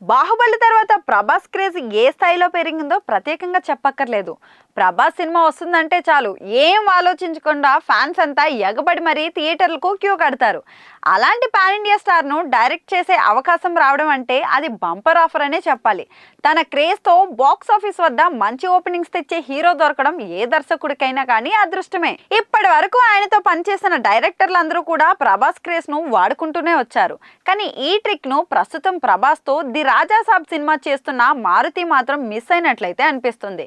బాహుబలి తర్వాత ప్రభాస్ క్రేజ్ ఏ స్థాయిలో పెరిగిందో ప్రత్యేకంగా చెప్పక్కర్లేదు. ప్రభాస్ సినిమా వస్తుందంటే చాలు ఏం ఆలోచించకుండా ఫ్యాన్స్ అంతా ఎగబడి మరీ థియేటర్లకు క్యూ కడతారు. అలాంటి పాన్ ఇండియా స్టార్ను డైరెక్ట్ చేసే అవకాశం రావడం అంటే అది బంపర్ ఆఫర్ అనే చెప్పాలి. తన క్రేజ్తో బాక్స్ ఆఫీస్ వద్ద మంచి ఓపెనింగ్స్ తెచ్చే హీరో దొరకడం ఏ దర్శకుడికైనా కానీ అదృష్టమే. ఇప్పటి వరకు ఆయనతో పనిచేసిన డైరెక్టర్లందరూ కూడా ప్రభాస్ క్రేజ్ను వాడుకుంటూనే వచ్చారు. కానీ ఈ ట్రిక్ను ప్రస్తుతం ప్రభాస్తో ది రాజాసాబ్ సినిమా చేస్తున్న మారుతి మాత్రం మిస్ అయినట్లయితే అనిపిస్తుంది.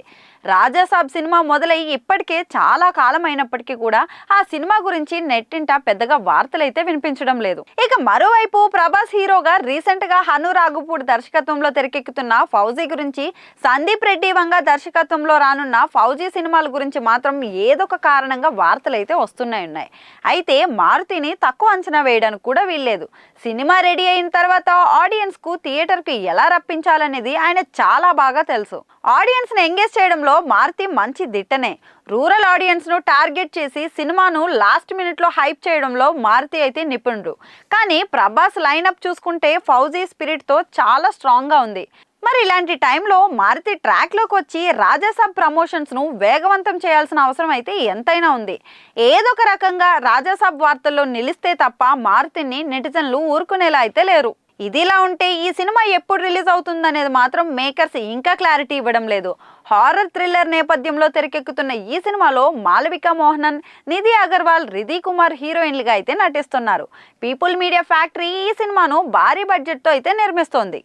రాజాసాబ్ సినిమా మొదలై ఇప్పటికే చాలా కాలం అయినప్పటికీ కూడా ఆ సినిమా గురించి నెట్టింట పెద్దగా వార్తలైతే వినిపించడం లేదు. ఇక మరోవైపు ప్రభాస్ హీరోగా రీసెంట్ గా హను రాఘుపూడి దర్శకత్వంలో తెరకెక్కుతున్న ఫౌజీ గురించి, సందీప్ రెడ్డి వంగ దర్శకత్వంలో రానున్న ఫౌజీ సినిమాల గురించి మాత్రం ఏదొక కారణంగా వార్తలైతే వస్తున్నాయి. అయితే మారుతిని తక్కువ అంచనా వేయడానికి కూడా వీల్లేదు. సినిమా రెడీ అయిన తర్వాత ఆడియన్స్ కు థియేటర్ కి ఎలా రప్పించాలనేది ఆయన చాలా బాగా తెలుసు. ఆడియన్స్ ని ఎంగేజ్ చేయడంలో మారుతి మంచి దిట్టనే. రూరల్ ఆడియన్స్ ను టార్గెట్ చేసి సినిమాను లాస్ట్ మినిట్ లో హైప్ చేయడంలో మారుతి అయితే నిపుణుడు. కానీ ప్రభాస్ లైనప్ చూసుకుంటే ఫౌజీ స్పిరిట్ తో చాలా స్ట్రాంగ్ గా ఉంది. మరి ఇలాంటి టైంలో మారుతి ట్రాక్లోకి వచ్చి రాజాసాబ్ ప్రమోషన్స్ను వేగవంతం చేయాల్సిన అవసరం అయితే ఎంతైనా ఉంది. ఏదొక రకంగా రాజాసాబ్ వార్తల్లో నిలిస్తే తప్ప మారుతిని నెటిజన్లు ఊరుకునేలా అయితే లేరు. ఇదిలా ఉంటే ఈ సినిమా ఎప్పుడు రిలీజ్ అవుతుందనేది మాత్రం మేకర్స్ ఇంకా క్లారిటీ ఇవ్వడం లేదు. హారర్ థ్రిల్లర్ నేపథ్యంలో తెరకెక్కుతున్న ఈ సినిమాలో మాలవిక మోహనన్, నిధి అగర్వాల్, రిధి కుమార్ హీరోయిన్లుగా అయితే నటిస్తున్నారు. పీపుల్ మీడియా ఫ్యాక్టరీ ఈ సినిమాను భారీ బడ్జెట్తో అయితే నిర్మిస్తోంది.